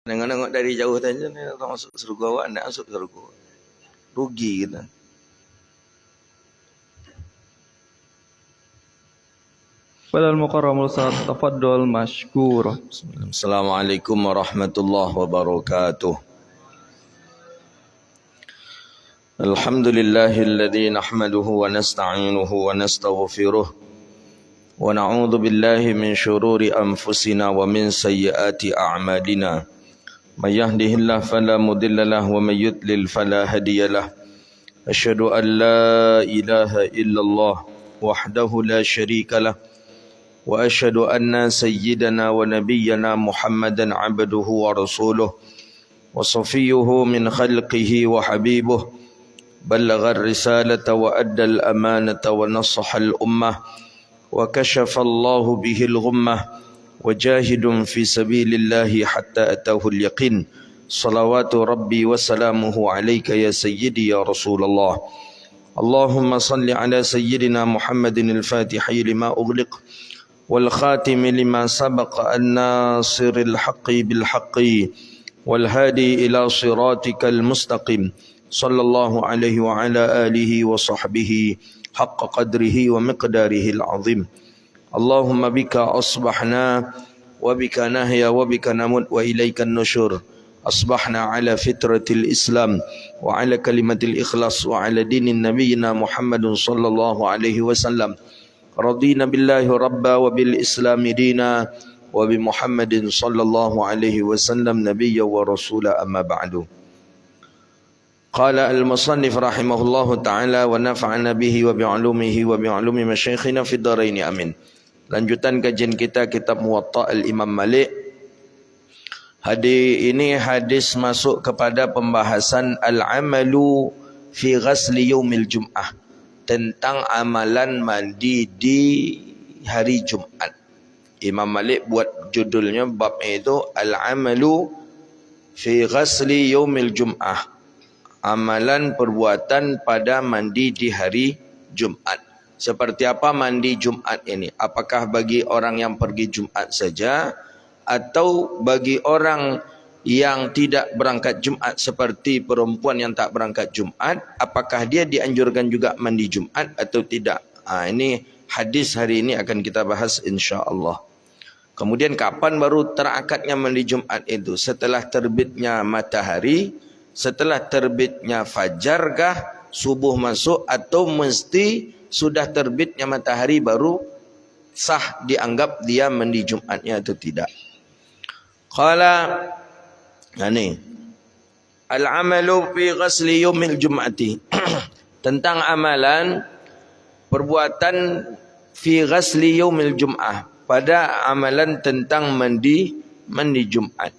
Nengok dari jauh saja ni orang masuk surga, awak nak masuk surga. Rugi kita. Fadal mukarram Ustaz, tafaddal mashkur. Assalamualaikum warahmatullahi wabarakatuh. Alhamdulillahilladzi nahmaduhu wa nasta'inuhu wa nastaghfiruh wa na'udzu billahi min syururi anfusina wa min sayyiati a'malina. May yahdihillahu fala mudilla lahu wa may yudlil fala hadiya lahu. Asyhadu an la ilaha illallah wahdahu la syarika lahu wa asyhadu anna sayyidana wa nabiyyana Muhammadan abduhu wa rasuluh wa safiyyuhu min khalqihi wa habibuh ballagha ar-risalata wa adda al-amanata wa nasaha al-ummah wa kashafa Allahu bihi al-ghummah wa jahidun fi sabilillahi hatta atahu al-yaqin. Salawatu rabbi wa salamuhu alayka ya sayyidi ya Rasulullah. Allahumma salli ala sayyidina Muhammadin al-Fatihi lima ughliq والخاتم لما سبق الناصر الحق بالحق والهادي إلى صراطك المستقيم صلى الله عليه وعلى آله وصحبه حق قدره ومقداره العظيم. اللهم بك أصبحنا وبك نحيا وبك نموت وإليك النشور. أصبحنا على فطرة الإسلام وعلى كلمة الإخلاص وعلى دين نبينا محمد صلى الله عليه وسلم. رضينا بالله ربا وبالإسلام دينا وبمحمد صلى الله عليه وسلم نبيا ورسولا أما بعد. قال المصنف رحمه الله تعالى ونفعنا به وبعلومه وبعلوم مشايخنا في الدارين آمين. Lanjutan kajian kita kitab Muwatta al-Imam Malik. Hadis ini hadis masuk kepada pembahasan al-amalu fi ghasli yaumil jum'ah, tentang amalan mandi di hari Jumat. Imam Malik buat judulnya bab itu al-amalu fi ghasli yaumil jum'ah, amalan perbuatan pada mandi di hari Jumat. Seperti apa mandi Jumat ini? Apakah bagi orang yang pergi Jumat saja atau bagi orang yang tidak berangkat Jumat seperti perempuan yang tak berangkat Jumat, apakah dia dianjurkan juga mandi Jumat atau tidak? Ini hadis hari ini akan kita bahas insya-Allah. Kemudian kapan baru terakadnya mandi Jumat itu? Setelah terbitnya matahari, setelah terbitnya fajarkah, subuh masuk, atau mesti sudah terbitnya matahari baru sah dianggap dia mandi Jumatnya atau tidak? Qala ini al-amalu fi ghasli yaumil jum'ati tentang amalan perbuatan fi ghasli yaumil jum'ah, pada amalan tentang mandi Jumat.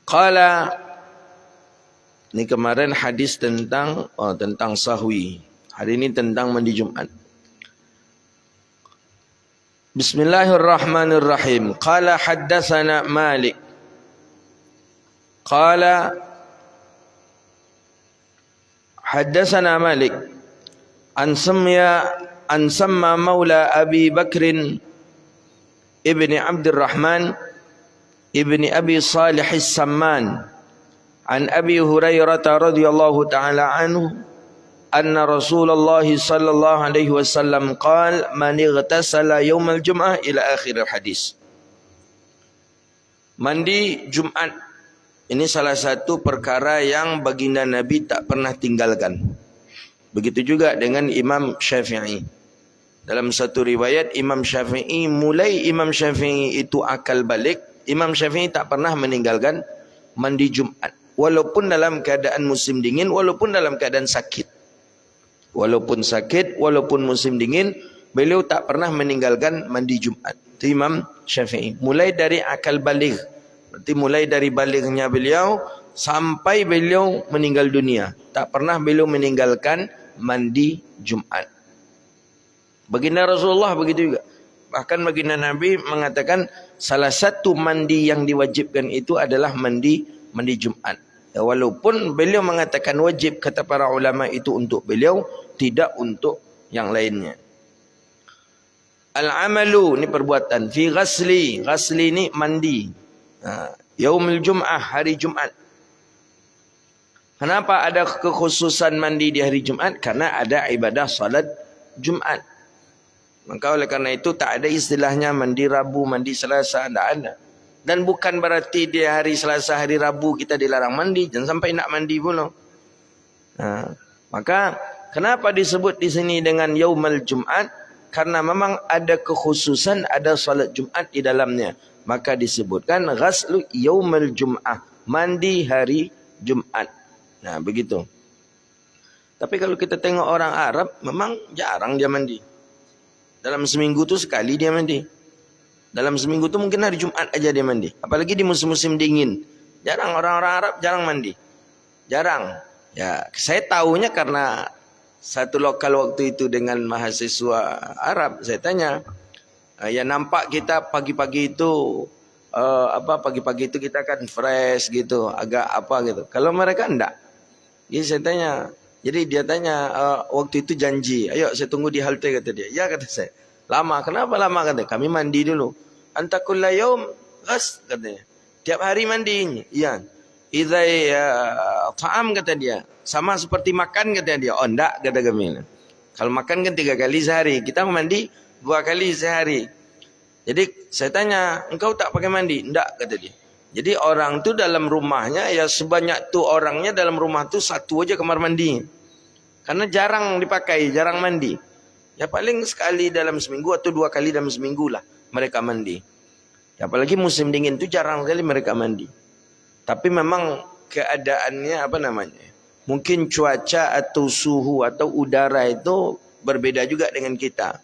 Qala, ini kemarin hadis tentang sahwi, hari ini tentang mandi Jumat. Bismillahirrahmanirrahim. Qala haddatsana Malik قال حدثنا مالك عن سمى مولى أبي بكر ابن عبد الرحمن ابن أبي صالح السمان عن أبي هريرة رضي الله تعالى عنه أن رسول الله صلى الله عليه وسلم قال من اغتسل يوم الجمعة إلى آخر الحديث. Mandi Jumat ini salah satu perkara yang baginda Nabi tak pernah tinggalkan. Begitu juga dengan Imam Syafi'i. Dalam satu riwayat Imam Syafi'i itu akal balik, Imam Syafi'i tak pernah meninggalkan mandi Jumat. Walaupun dalam keadaan musim dingin, walaupun dalam keadaan sakit. Walaupun sakit, walaupun musim dingin, beliau tak pernah meninggalkan mandi Jumat. Itu Imam Syafi'i. Mulai dari akal balik. Berarti mulai dari baliknya beliau sampai beliau meninggal dunia, tak pernah beliau meninggalkan mandi Jumat. Baginda Rasulullah begitu juga. Bahkan baginda Nabi mengatakan salah satu mandi yang diwajibkan itu adalah mandi Jumat. Ya, walaupun beliau mengatakan wajib, kata para ulama itu untuk beliau, tidak untuk yang lainnya. Al-amalu ni perbuatan, fi ghasli, ghasli ni mandi. Yaumul Jum'ah, hari Jumat. Kenapa ada kekhususan mandi di hari Jumat? Karena ada ibadah salat Jumat. Maka oleh karena itu tak ada istilahnya mandi Rabu, mandi Selasa, tak ada. Dan bukan berarti di hari Selasa, hari Rabu kita dilarang mandi, jangan sampai nak mandi pula. Maka kenapa disebut di sini dengan Yaumul Jumat? Karena memang ada kekhususan, ada salat Jumat di dalamnya. Maka disebutkan ghaslu Yaumul Jum'ah, mandi hari Jumat. Nah, begitu. Tapi kalau kita tengok orang Arab, memang jarang dia mandi. Dalam seminggu tu sekali dia mandi. Dalam seminggu tu mungkin hari Jumat aja dia mandi. Apalagi di musim-musim dingin. Jarang orang-orang Arab jarang mandi. Jarang. Ya, saya tahunya karena satu lokal waktu itu dengan mahasiswa Arab. Saya tanya, ya nampak kita pagi-pagi itu pagi-pagi itu kita kan fresh gitu, agak apa gitu. Kalau mereka enggak. Jadi saya tanya, jadi dia tanya waktu itu janji, ayo saya tunggu di halte kata dia. Ya kata saya. Lama, kenapa lama kata? Kami mandi dulu. Anta kulla yaum ghas katanya. Tiap hari mandi. Iya. Idza ta'am kata dia. Sama seperti makan kata dia. Oh enggak kata kami. Kalau makan kan 3 kali sehari, kita mandi 2 kali sehari. Jadi saya tanya, engkau tak pakai mandi? Enggak kata dia. Jadi orang tu dalam rumahnya, ya sebanyak tu orangnya dalam rumah tu satu aja kamar mandi. Karena jarang dipakai, jarang mandi. Ya paling sekali dalam seminggu atau 2 kali dalam seminggu lah mereka mandi. Ya, apalagi musim dingin tu jarang sekali mereka mandi. Tapi memang keadaannya mungkin cuaca atau suhu atau udara itu berbeda juga dengan kita.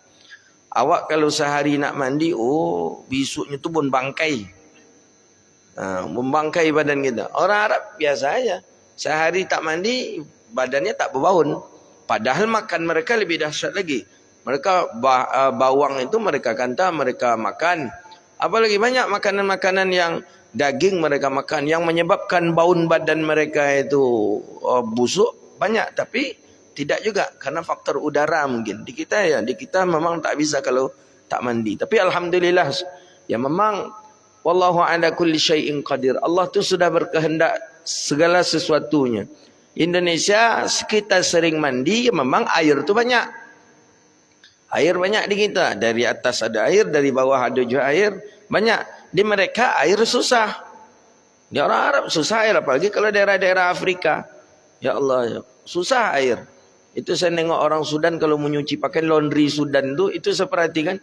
Awak kalau sehari nak mandi, besoknya tu pun bangkai. Membangkai badan kita. Orang Arab biasa aja. Sehari tak mandi, badannya tak berbaun. Padahal makan mereka lebih dahsyat lagi. Mereka bawang itu mereka kanta, mereka makan. Apalagi banyak makanan-makanan yang daging mereka makan. Yang menyebabkan baun badan mereka itu busuk. Banyak, tapi tidak juga. Karena faktor udara mungkin. Di kita memang tak bisa kalau tak mandi. Tapi Alhamdulillah, ya memang wallahu ala kulli syai'in qadir. Allah tu sudah berkehendak segala sesuatunya. Indonesia kita sering mandi, memang air tu banyak. Air banyak di kita. Dari atas ada air, dari bawah ada juga air. Banyak. Di mereka air susah. Di orang Arab susah air. Apalagi kalau daerah-daerah Afrika. Ya Allah, susah air. Itu saya nengok orang Sudan kalau menyuci pakaian, laundry Sudan tu, itu saya perhatikan.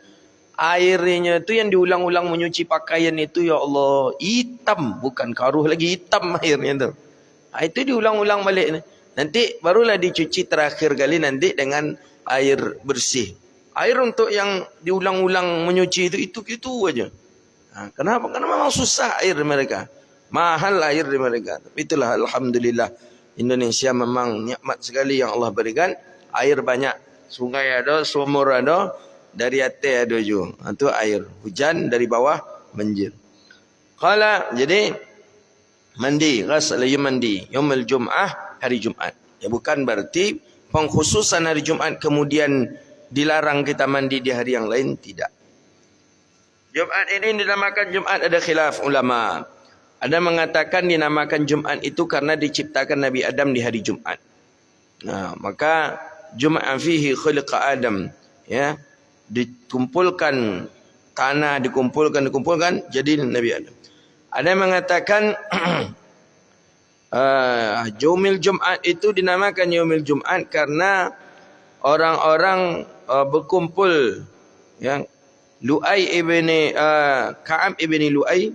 Airnya itu yang diulang-ulang menyuci pakaian itu, ya Allah, hitam, bukan karuh lagi, hitam airnya itu. Itu diulang-ulang balik. Nanti barulah dicuci terakhir kali nanti dengan air bersih. Air untuk yang diulang-ulang menyuci itu aja. Kenapa? Karena memang susah air mereka. Mahal air di mereka. Tapi itulah Alhamdulillah. Indonesia memang nikmat sekali yang Allah berikan. Air banyak. Sungai ada, sumur ada. Dari atas ada juga. Itu air. Hujan dari bawah banjir. Jadi mandi. Ghasl mandi. Yaumul Jum'ah, hari Jumat. Ya bukan berarti pengkhususan hari Jumat kemudian dilarang kita mandi di hari yang lain. Tidak. Jumat ini dinamakan Jumat, ada khilaf ulama. Ada mengatakan dinamakan Jumat itu karena diciptakan Nabi Adam di hari Jumat. Nah, maka Jumat fihi khuliqa Adam. Ya. Dikumpulkan tanah, dikumpulkan jadi Nabi Adam. Ada yang mengatakan Yaumul Jumat itu dinamakan Yaumul Jumat karena orang-orang berkumpul, yang Lu'ay ibni Ka'ab ibni Lu'ay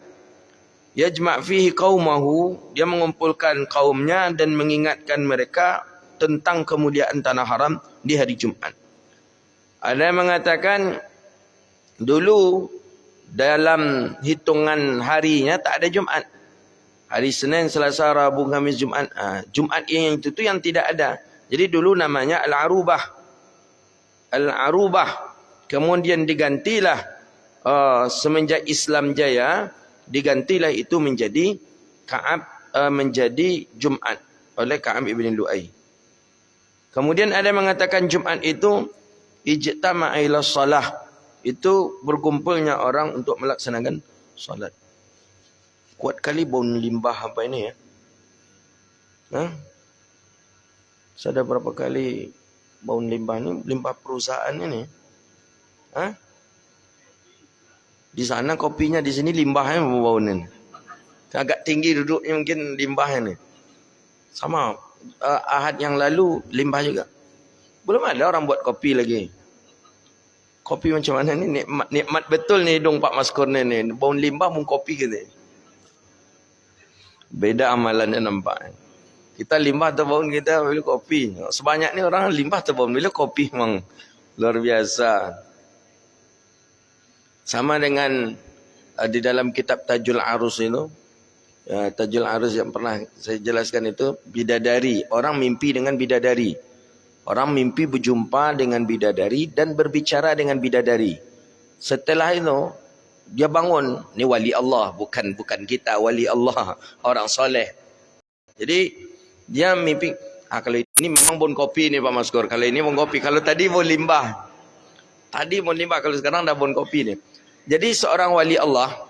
yajma' fihi qaumahu, dia mengumpulkan kaumnya dan mengingatkan mereka tentang kemuliaan tanah haram di hari Jumat. Ada yang mengatakan dulu dalam hitungan harinya tak ada Jumat. Hari Senin, Selasa, Rabu, Khamis, Jumat. Jumat yang itu yang tidak ada. Jadi dulu namanya Al-Arubah. Al-Arubah. Kemudian digantilah semenjak Islam jaya, digantilah itu menjadi menjadi Jumat oleh Ka'ab ibn Lu'ay. Kemudian ada yang mengatakan Jumat itu ijtama'a ila shalah, itu berkumpulnya orang untuk melaksanakan salat. Kuat kali bau limbah apa ini ya. Saya ada berapa kali bau limbah ini, limbah perusahaan ini. Di sana kopinya, di sini limbahnya bau ini. Agak tinggi duduknya mungkin limbahnya nih. Sama Ahad yang lalu limbah juga. Belum ada orang buat kopi lagi. Kopi macam mana ni? Nikmat betul ni hidung Pak Maskur ni. Bau limbah pun kopi kita. Beda amalannya nampak. Kita limbah terbaun kita bila kopi. Sebanyak ni orang limbah terbaun bila kopi memang luar biasa. Sama dengan di dalam kitab Tajul Arus itu. Tajul Arus yang pernah saya jelaskan itu. Bidadari. Orang mimpi dengan bidadari. Orang mimpi berjumpa dengan bidadari dan berbicara dengan bidadari. Setelah itu, dia bangun. Ni wali Allah. Bukan kita. Wali Allah. Orang soleh. Jadi, dia mimpi. Kalau ini memang bon kopi ni Pak Maskur. Kalau ini bon kopi. Kalau tadi bon limbah. Tadi bon limbah. Kalau sekarang dah bon kopi ni. Jadi, seorang wali Allah.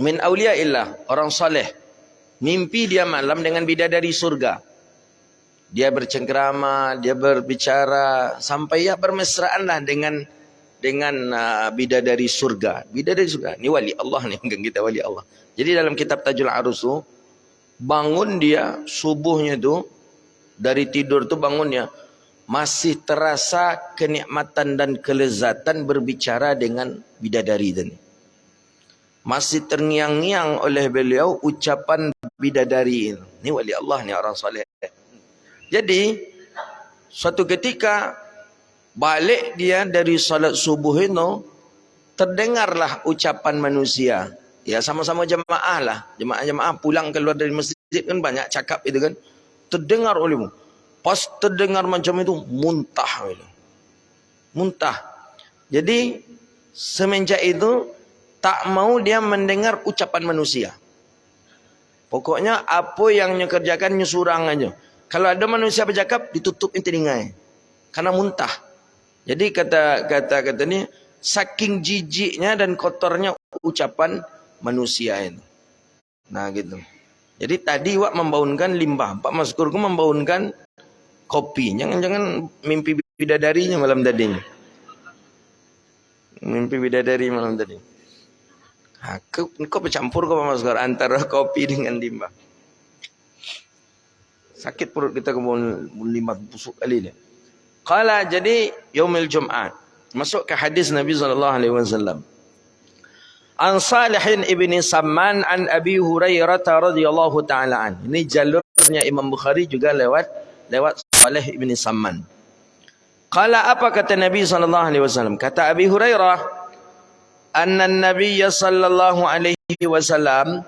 Min awliyaillah. Orang soleh. Mimpi dia malam dengan bidadari surga. Dia bercengkerama, dia berbicara sampai ya bermesraan lah dengan bidadari surga. Bidadari surga. Ini wali Allah ni, bukan kita wali Allah. Jadi dalam kitab Tajul Arus tu, bangun dia subuhnya tu, dari tidur tu bangun dia, masih terasa kenikmatan dan kelezatan berbicara dengan bidadari tadi. Masih terngiang-ngiang oleh beliau ucapan bidadari. Ini wali Allah ni, orang soleh. Jadi, suatu ketika balik dia dari salat subuh itu, terdengarlah ucapan manusia. Ya, sama-sama jemaah lah. Jemaah-jemaah pulang keluar dari masjid kan banyak cakap itu kan. Terdengar olehmu. Pas terdengar macam itu, muntah. Muntah. Jadi, semenjak itu, tak mau dia mendengar ucapan manusia. Pokoknya, apa yang dia kerjakan, dia surang aja. Kalau ada manusia bercakap, ditutupin telinganya. Karena muntah. Jadi kata ni, saking jijiknya dan kotornya ucapan manusia itu. Nah gitu. Jadi tadi wak membangunkan limbah. Pak Maskurku membangunkan kopi. Jangan-jangan mimpi bidadarinya malam tadi. Mimpi bidadari malam tadi. Kau bercampur kau Pak Maskur antara kopi dengan limbah. Sakit perut kita kemudian limbah busuk kali ni. Qala jadi yaumil Jum'ah. Masuk ke hadis Nabi SAW. An Salihin ibni Samman an Abi Hurairah radhiyallahu ta'ala an. Ini jalurnya Imam Bukhari juga lewat Salih ibni Samman. Qala apa kata Nabi SAW? Kata Abi Hurairah. Anna Nabi sallallahu alaihi wasallam.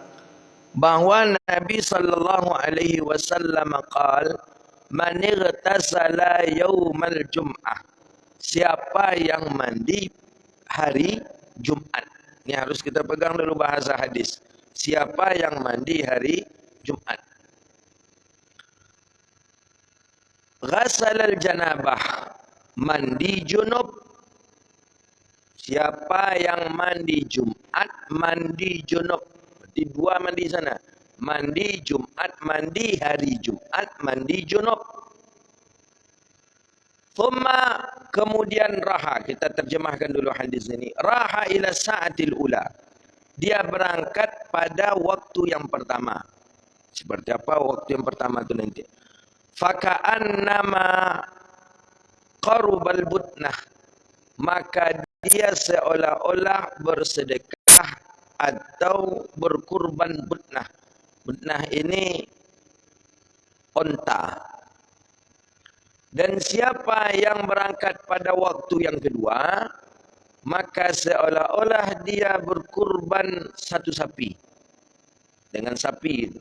Bahawa Nabi sallallahu alaihi wasallam qala man igtasala yaumal jum'ah, siapa yang mandi hari Jumat. Ini harus kita pegang dulu bahasa hadis. Siapa yang mandi hari Jumat. Ghasalal janabah, mandi junub. Siapa yang mandi Jumat, mandi junub. Di dua mandi sana. Mandi Jumat, mandi hari Jumat, mandi junub. Thumma kemudian raha. Kita terjemahkan dulu hadis ini. Raha ila sa'atil ula. Dia berangkat pada waktu yang pertama. Seperti apa waktu yang pertama itu nanti. Faka'annama qarubal butnah. Maka dia seolah-olah bersedekah atau berkurban butnah. Butnah ini onta. Dan siapa yang berangkat pada waktu yang kedua, maka seolah-olah dia berkurban satu sapi. Dengan sapi itu.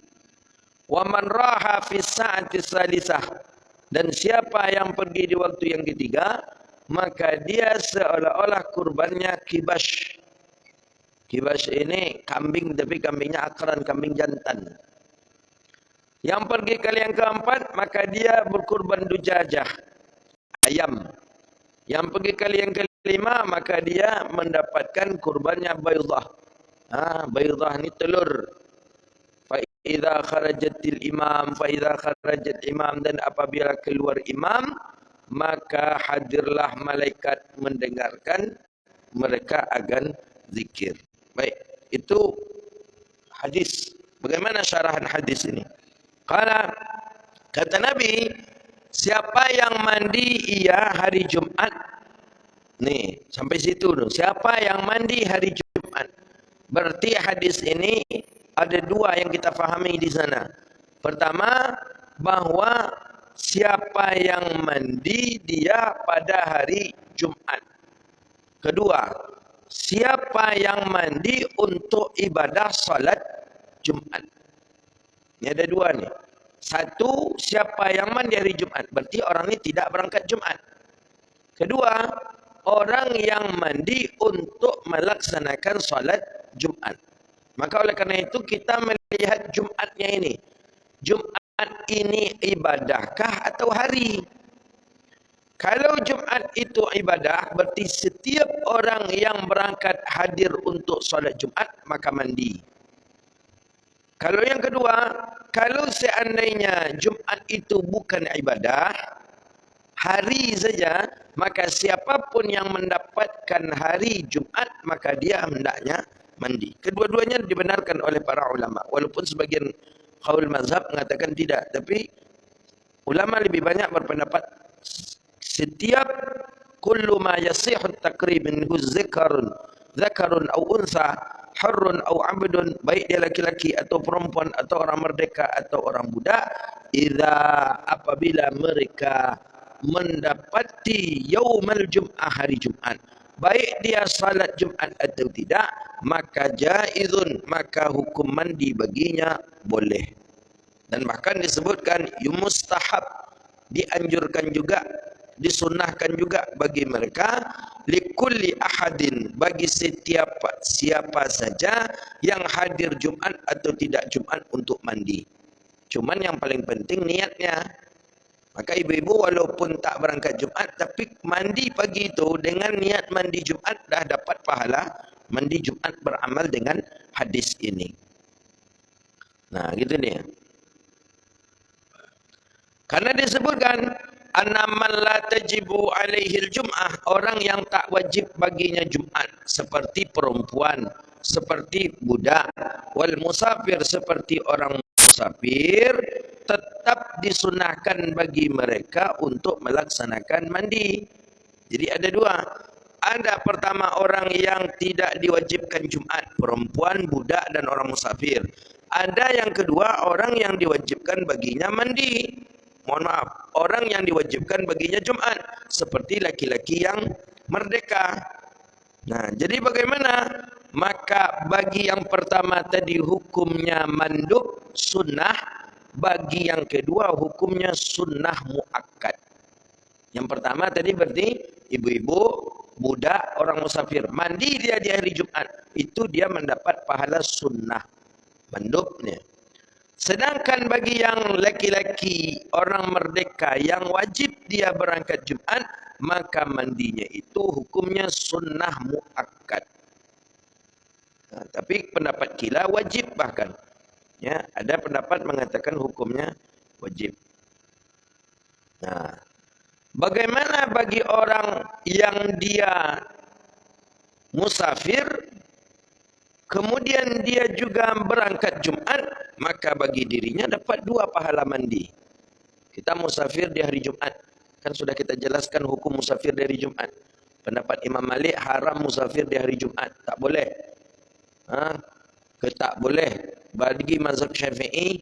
Wa man raha fi sa'ati salisah. Dan siapa yang pergi di waktu yang ketiga, maka dia seolah-olah kurbannya kibash. Kibash ini kambing, tapi kambingnya akran, kambing jantan. Yang pergi kali yang keempat, maka dia berkurban dujajah, ayam. Yang pergi kali yang kelima, maka dia mendapatkan kurbannya baydah. Baydah ini telur. Fa idza kharajatil imam, fa idza kharajat imam, dan apabila keluar imam, maka hadirlah malaikat mendengarkan mereka akan zikir. Baik, itu hadis. Bagaimana syarahan hadis ini? Qala, kata Nabi, siapa yang mandi ia hari Jumat. Nih, sampai situ dulu. Siapa yang mandi hari Jumat? Berarti hadis ini ada dua yang kita fahami di sana. Pertama, bahwa siapa yang mandi dia pada hari Jumat. Kedua, siapa yang mandi untuk ibadah salat Jumat. Ini ada dua nih. Satu, siapa yang mandi hari Jumat. Berarti orang ini tidak berangkat Jumat. Kedua, orang yang mandi untuk melaksanakan salat Jumat. Maka oleh karena itu kita melihat Jumatnya ini. Jumat ini ibadahkah atau hari? Kalau Jumat itu ibadah, berarti setiap orang yang berangkat hadir untuk solat Jumat, maka mandi. Kalau yang kedua, kalau seandainya Jumat itu bukan ibadah, hari saja, maka siapapun yang mendapatkan hari Jumat, maka dia hendaknya mandi. Kedua-duanya dibenarkan oleh para ulama. Walaupun sebagian qaul mazhab mengatakan tidak. Tapi ulama lebih banyak berpendapat setiap kullu ma yasihu at-taqrib minhu zakarun aw unsa, hurrun aw 'abdun, baik dia laki-laki atau perempuan atau orang merdeka atau orang budak, apabila mereka mendapati yaumal jum'ah, hari Jumat, baik dia salat Jumat atau tidak, maka jaizun, maka hukum mandi baginya boleh. Dan bahkan disebutkan mustahab, dianjurkan juga, disunnahkan juga bagi mereka, likulli ahadin, bagi setiap siapa saja yang hadir Jumat atau tidak Jumat untuk mandi. Cuman yang paling penting niatnya. Maka ibu-ibu walaupun tak berangkat Jumat, tapi mandi pagi itu dengan niat mandi Jumat, dah dapat pahala mandi Jumat, beramal dengan hadis ini. Nah, gitu dia. Karena disebutkan annaman la tajibu alaihil jum'ah, orang yang tak wajib baginya Jumat, seperti perempuan, seperti budak, wal musafir, seperti orang musafir, tetap disunahkan bagi mereka untuk melaksanakan mandi. Jadi ada dua. Ada pertama orang yang tidak diwajibkan Jumat, perempuan, budak dan orang musafir. Ada yang kedua orang yang diwajibkan baginya mandi. Mohon maaf, orang yang diwajibkan baginya Jumat, seperti laki-laki yang merdeka. Nah, jadi bagaimana? Maka bagi yang pertama tadi hukumnya mandub, sunnah. Bagi yang kedua hukumnya sunnah muakkad. Yang pertama tadi berarti ibu-ibu, budak, orang musafir, mandi dia di hari Jumat, itu dia mendapat pahala sunnah mandubnya. Sedangkan bagi yang laki-laki, orang merdeka yang wajib dia berangkat Jumat, maka mandinya itu hukumnya sunnah muakkad. Nah, tapi pendapat kila wajib bahkan. Ya, ada pendapat mengatakan hukumnya wajib. Nah, bagaimana bagi orang yang dia musafir, kemudian dia juga berangkat Jumat, maka bagi dirinya dapat dua pahala mandi. Kita musafir di hari Jumat, kan sudah kita jelaskan hukum musafir di hari Jumat. Pendapat Imam Malik haram musafir di hari Jumat, tak boleh. Tak boleh. Bagi mazhab Syafi'i,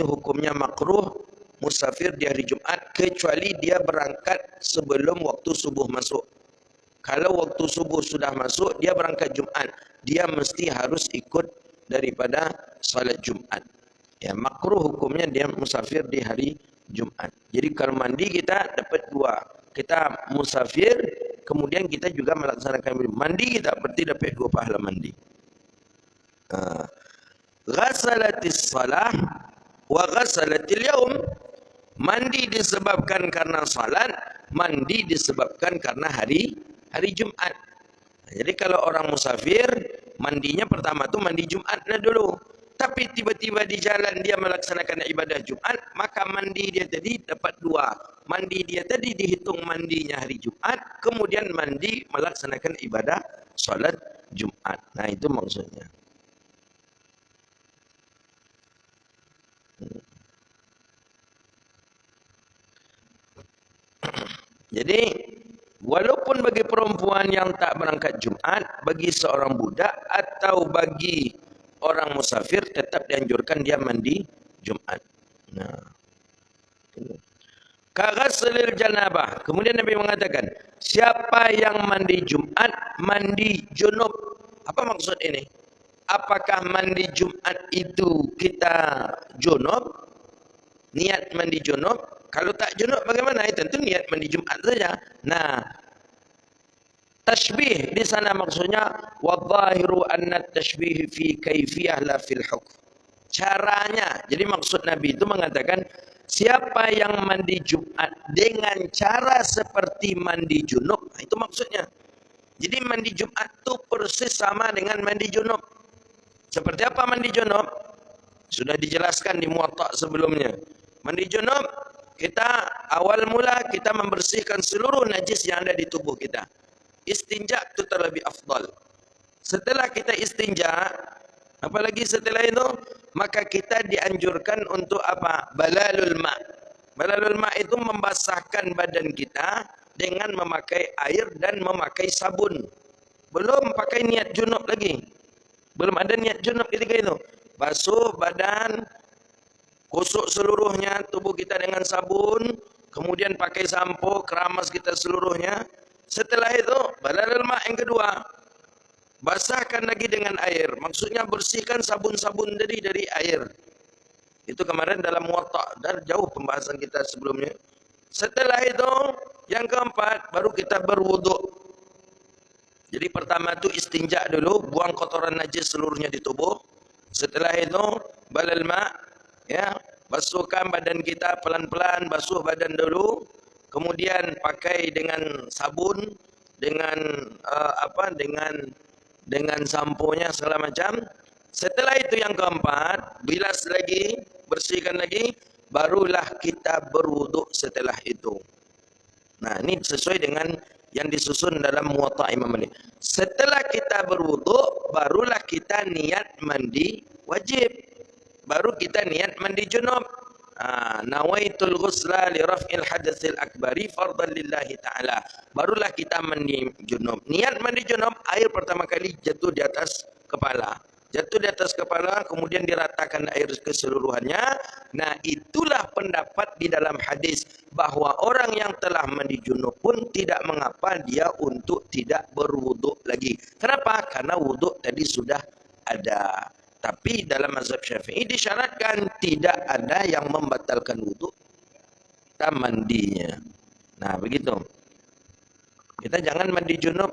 hukumnya makruh musafir di hari Jumat, kecuali dia berangkat sebelum waktu subuh masuk. Kalau waktu subuh sudah masuk, dia berangkat Jumat, dia mesti harus ikut daripada salat Jumat. Ya, makruh hukumnya dia musafir di hari Jumat. Jadi kalau mandi kita dapat dua. Kita musafir, kemudian kita juga melaksanakan mandi, kita berarti dapat dua pahala mandi. Ghasalatis salah wa ghasalatil yaum. Mandi disebabkan karena salat, mandi disebabkan karena hari Jumat. Jadi kalau orang musafir Mandinya pertama tu mandi Jumatnya dulu. Tapi tiba-tiba di jalan dia melaksanakan ibadah Jumat, maka mandi dia tadi dapat 2. Mandi dia tadi dihitung mandinya hari Jumat, kemudian mandi melaksanakan ibadah solat Jumat. Nah, itu maksudnya. Jadi, walaupun bagi perempuan yang tak berangkat Jumat, bagi seorang budak atau bagi orang musafir, tetap dianjurkan dia mandi Jumat. Nah, kaghaslil janabah. Kemudian Nabi mengatakan, siapa yang mandi Jumat, mandi junub. Apa maksud ini? Apakah mandi Jumat itu kita junub? Niat mandi junub? Kalau tak junub bagaimana? Tentu niat mandi Jumat saja. Nah, tashbih di sana maksudnya wadzahiru anna tashbih fi kaifiyah la fil hukm. Caranya. Jadi maksud Nabi itu mengatakan siapa yang mandi Jumat dengan cara seperti mandi junub, itu maksudnya. Jadi mandi Jumat itu persis sama dengan mandi junub. Seperti apa mandi junub? Sudah dijelaskan di Muwatta sebelumnya. Mandi junub, kita awal mula kita membersihkan seluruh najis yang ada di tubuh kita. Istinja itu terlebih afdal. Setelah kita istinja, apalagi setelah itu, maka kita dianjurkan untuk apa? Balalul ma'. Balalul ma' itu membasahkan badan kita dengan memakai air dan memakai sabun. Belum pakai niat junub lagi. Belum ada niat junub ketika itu. Basuh badan, kusuk seluruhnya tubuh kita dengan sabun, kemudian pakai sampo, keramas kita seluruhnya. Setelah itu, balalul ma' yang kedua, basahkan lagi dengan air. Maksudnya bersihkan sabun-sabun dari air. Itu kemarin dalam Muwatta, dan jauh pembahasan kita sebelumnya. Setelah itu, yang keempat, baru kita berwuduk. Jadi pertama itu istinja dulu, buang kotoran najis seluruhnya di tubuh. Setelah itu, balal ma', ya, basuhkan badan kita pelan-pelan, basuh badan dulu. Kemudian pakai dengan sabun, dengan dengan samponya segala macam. Setelah itu yang keempat, bilas lagi, bersihkan lagi, barulah kita berwuduk setelah itu. Nah, ini sesuai dengan yang disusun dalam Muwatta Imam Malik. Setelah kita berwuduk, barulah kita niat mandi wajib. Baru kita niat mandi junub. Nawaitul ghusla li raf'il hadatsil akbari fardan lillahi ta'ala. Barulah kita mandi junub. Niat mandi junub, air pertama kali jatuh di atas kepala. Jatuh di atas kepala, kemudian diratakan air keseluruhannya. Nah, itulah pendapat di dalam hadis bahwa orang yang telah mandi junub pun tidak mengapa dia untuk tidak berwuduk lagi. Kenapa? Karena wuduk tadi sudah ada. Tapi dalam mazhab Syafi'i disyaratkan tidak ada yang membatalkan wuduk kita mandinya. Nah, begitu. Kita jangan mandi junub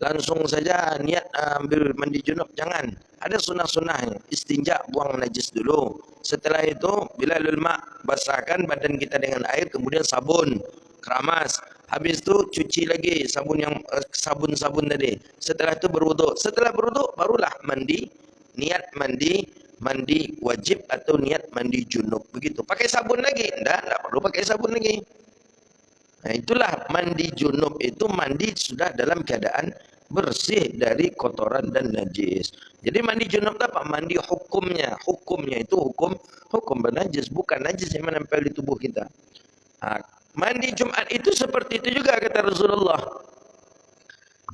langsung saja niat ambil mandi junub, jangan. Ada sunnah-sunnahnya. Istinja, buang najis dulu. Setelah itu, bila lulma, basahkan badan kita dengan air, kemudian sabun, keramas. Habis itu cuci lagi sabun yang sabun-sabun tadi. Setelah itu berwuduk. Setelah berwuduk barulah mandi, niat mandi wajib atau niat mandi junub. Begitu. Pakai sabun lagi? Enggak perlu pakai sabun lagi. Nah, itulah mandi junub itu mandi sudah dalam keadaan bersih dari kotoran dan najis. Jadi mandi junub itu apa? Mandi hukumnya. Hukumnya itu hukum bernajis, bukan najis yang menempel di tubuh kita. Nah, mandi Jumat itu seperti itu juga kata Rasulullah.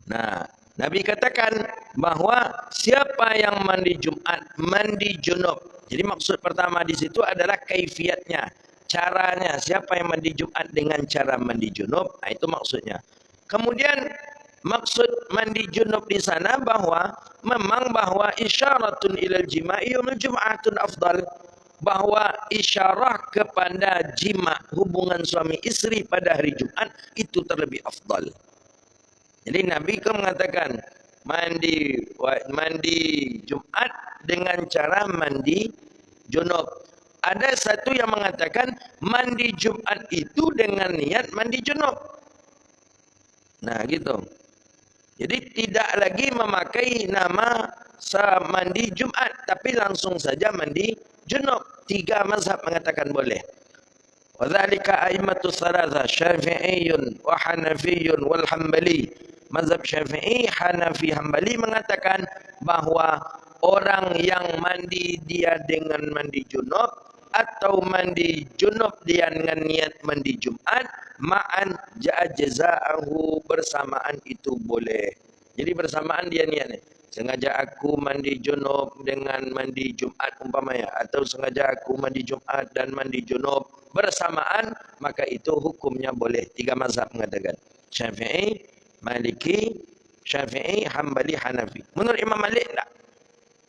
Nah, Nabi katakan bahwa siapa yang mandi Jumat, mandi junub. Jadi maksud pertama di situ adalah kaifiatnya, caranya. Siapa yang mandi Jumat dengan cara mandi junub, nah, itu maksudnya. Kemudian maksud mandi junub di sana bahwa memang bahwa isyaratun ilal jima'i yaumil jum'atun afdal, bahwa isyarah kepada jima, hubungan suami istri pada hari Jumat itu terlebih afdal. Jadi Nabi kan mengatakan mandi Jumat dengan cara mandi junub. Ada satu yang mengatakan mandi Jumat itu dengan niat mandi junub. Nah, gitu. Jadi tidak lagi memakai nama mandi Jumat tapi langsung saja mandi junub. 3 mazhab mengatakan boleh. Wa dzalika a'immatu tsalatsa Syafi'iyyun wa Hanafiyyun wal Hambali. Mazhab Syafi'i, Hanafi, Hambali mengatakan bahwa orang yang mandi dia dengan mandi junub atau mandi junub dia dengan niat mandi Jumat ma'an jaza'ahu, bersamaan itu boleh. Jadi bersamaan dia niatnya. Sengaja aku mandi junub dengan mandi Jumat umpamanya, atau sengaja aku mandi Jumat dan mandi junub bersamaan, maka itu hukumnya boleh. 3 mazhab mengatakan. Syafi'i, Maliki, Syafi'i, Hambali, Hanafi. Menurut Imam Malik tak?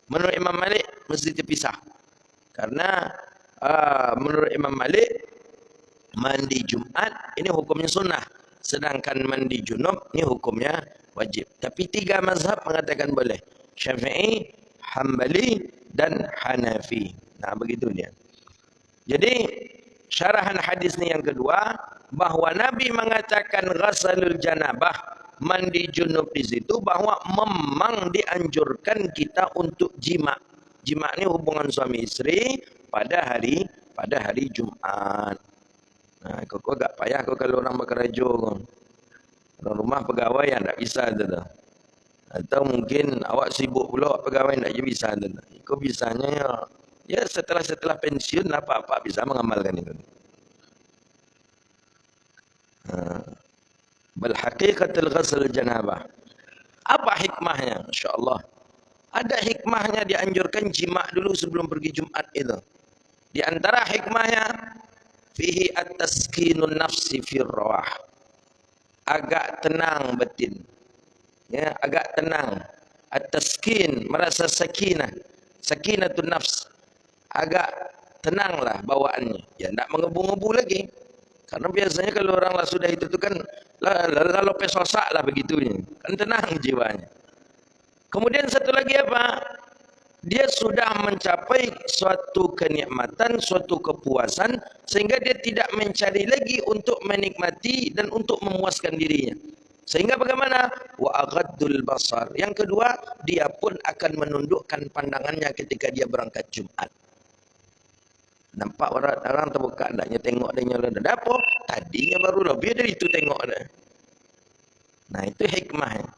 Menurut Imam Malik mesti terpisah. Karena menurut Imam Malik mandi Jumat ini hukumnya sunnah, sedangkan mandi junub ini hukumnya wajib. Tapi 3 mazhab mengatakan boleh. Syafi'i, Hambali dan Hanafi. Nah, begitu dia. Jadi syarahan hadis ni yang kedua, bahawa Nabi mengatakan ghasalul janabah, mandi junub di situ, bahawa memang dianjurkan kita untuk jima. Jima ni hubungan suami isteri pada hari Jumat. Nah, kau agak payah kau kalau orang bekerja kau. Orang rumah pegawai yang tak bisa tu. Atau mungkin awak sibuk pula pegawai tak bisa tu. Kau bisanya ya setelah pensiun apa bisa mengamalkan itu. Bal haqiqatul ghusl janabah. Apa hikmahnya? Insya-Allah. Ada hikmahnya, dianjurkan jima dulu sebelum pergi Jumat itu. Di antara hikmahnya fihi at-taskinun nafsi fir rawah. Agak tenang batin. Ya, agak tenang. At-taskin, merasa sakinah. Sakinatun nafs. Agak tenanglah bawaannya. Ya, tak mengebu-ngebu lagi. Karena biasanya kalau orang lah sudah itu tu kan lalu pesosak lah begitunya. Kan tenang jiwanya. Kemudian satu lagi apa? Dia sudah mencapai suatu kenikmatan, suatu kepuasan, sehingga dia tidak mencari lagi untuk menikmati dan untuk memuaskan dirinya. Sehingga bagaimana? Wa aghaddul basar. Yang kedua, dia pun akan menundukkan pandangannya ketika dia berangkat Jumat. Nampak orang terbuka adanya, tengok dia nyala dah apa? Tadinya baru lebih dari itu tengok dah. Nah, itu hikmahnya.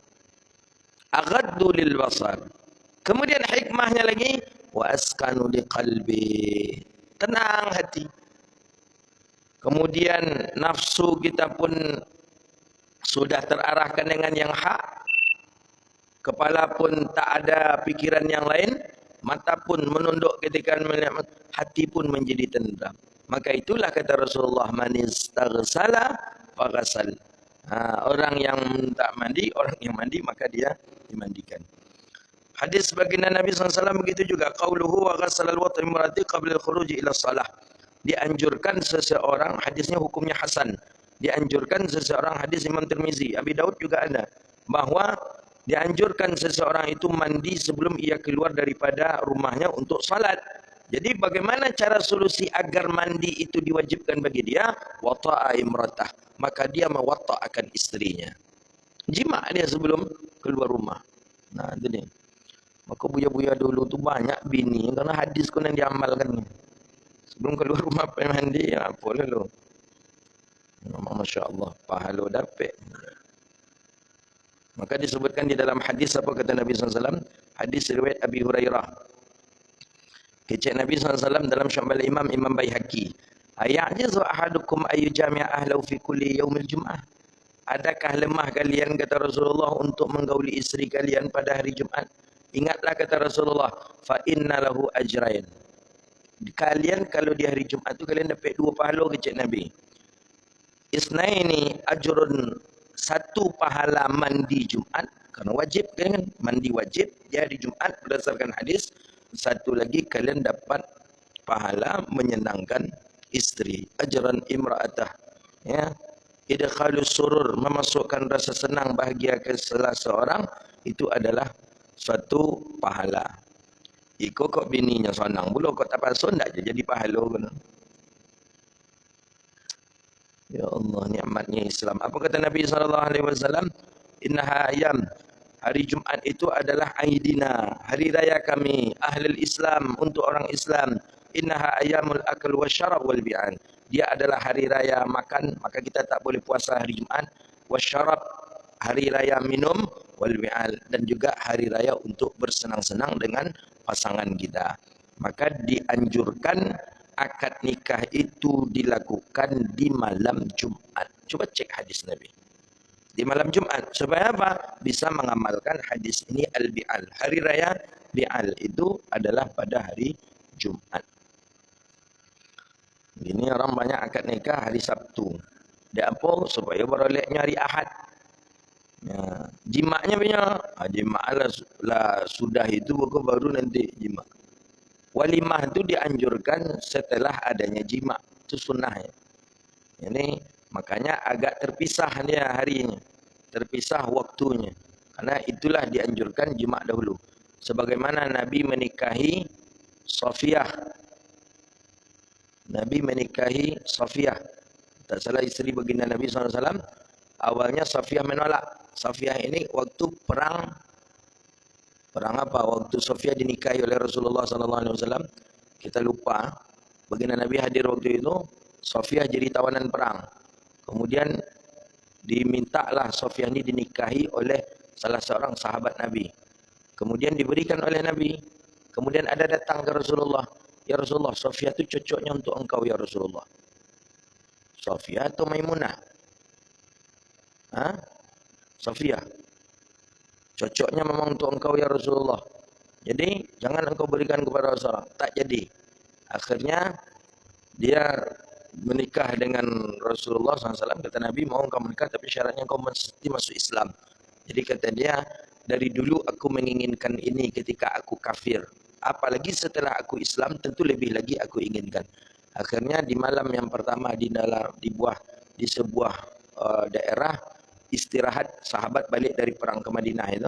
Aghaddu lil basar. Kemudian hikmahnya lagi, wa askanu liqalbi. Tenang hati. Kemudian nafsu kita pun sudah terarahkan dengan yang hak. Kepala pun tak ada pikiran yang lain. Mata pun menunduk ketika melihat, hati pun menjadi tenteram. Maka itulah kata Rasulullah, man istaghsala faghsal. Orang yang tak mandi, orang yang mandi maka dia dimandikan. Hadis baginda Nabi SAW begitu juga. Qauluhu wa ghasala al-wat'i imrati qabla al-khuruj ila shalah. Dianjurkan seseorang, hadisnya hukumnya hasan. Dianjurkan seseorang, hadis Imam Tirmizi, Abi Daud juga ada, bahwa dianjurkan seseorang itu mandi sebelum ia keluar daripada rumahnya untuk salat. Jadi bagaimana cara solusi agar mandi itu diwajibkan bagi dia? Wata'a imratah. Maka dia mewata'akan istrinya. Jima dia sebelum keluar rumah. Nah, itu dia. Maka buya-buya dulu tu banyak bini karena hadis kau yang diamalkan. Sebelum keluar rumah pergi mandi, ya boleh lo. Masya Allah, pahala dapat. Maka disebutkan di dalam hadis apa kata Nabi SAW? Hadis riwayat Abi Hurairah. Kecik Nabi SAW dalam Syamil Imam Baihaqi. Aya'jizu ahadukum ayu jami'a ahlau fi kulli yaumil jum'ah. Adakah lemah kalian, kata Rasulullah, untuk menggauli isteri kalian pada hari Jumat? Ingatlah kata Rasulullah, fa inna lahu ajrain. Kalian kalau di hari Jumat tu kalian dapat 2 pahala, kecik Nabi. Isnaini ajrun, 1 pahala mandi Jumat, kerana wajib kan, mandi wajib di hari Jumat berdasarkan hadis. 1 lagi kalian dapat pahala menyenangkan isteri. Ajran imra'atah. Ya. Idkhalus surur, memasukkan rasa senang bahagia ke salah seorang, itu adalah suatu pahala. Ikut kok bininya senang pula, kok tak pasun tak jadi pahala pun. Ya Allah, nikmatnya Islam. Apa kata Nabi SAW? Innaha ayam Hari Jumat itu adalah Aidina, hari raya kami, Ahlul Islam, untuk orang Islam. Innaha ayyamul akal wasyarab wal bi'an. Dia adalah hari raya makan, maka kita tak boleh puasa hari Jumat. Wasyarab, hari raya minum, wal bi'al, dan juga hari raya untuk bersenang-senang dengan pasangan kita. Maka dianjurkan akad nikah itu dilakukan di malam Jumat. Coba cek hadis Nabi. Di malam Jumat. Supaya apa? Bisa mengamalkan hadis ini al-bi'al. Hari raya bi'al itu adalah pada hari Jumat. Ini orang banyak akad nikah hari Sabtu. Dia apa? Supaya berolehnya hari Ahad. Ya, jimaknya punya. Jimak lah sudah itu baru nanti jimak. Walimah itu dianjurkan setelah adanya jimak. Itu sunnah ya. Ini makanya agak terpisah dia harinya. Terpisah waktunya. Karena itulah dianjurkan jimak dahulu. Sebagaimana Nabi menikahi Safiyah. Nabi menikahi Safiyah. Tak salah isteri baginda Nabi SAW. Awalnya Safiyah menolak. Safiyah ini waktu perang. Perang apa? Waktu Safiyah dinikahi oleh Rasulullah SAW. Kita lupa. Baginda Nabi hadir waktu itu. Safiyah jadi tawanan perang. Kemudian dimintalah Safiyah ini dinikahi oleh salah seorang sahabat Nabi. Kemudian diberikan oleh Nabi. Kemudian ada datang ke Rasulullah. Ya Rasulullah, Safiyah itu cocoknya untuk engkau ya Rasulullah. Safiyah atau Maimunah? Safiyah. Cocoknya memang untuk engkau ya Rasulullah. Jadi jangan engkau berikan kepada seorang. Tak jadi. Akhirnya dia menikah dengan Rasulullah SAW. Kata Nabi, mau engkau menikah tapi syaratnya engkau mesti masuk Islam. Jadi kata dia, dari dulu aku menginginkan ini ketika aku kafir. Apalagi setelah aku Islam, tentu lebih lagi aku inginkan. Akhirnya di malam yang pertama di sebuah daerah istirahat, sahabat balik dari perang ke Madinah itu,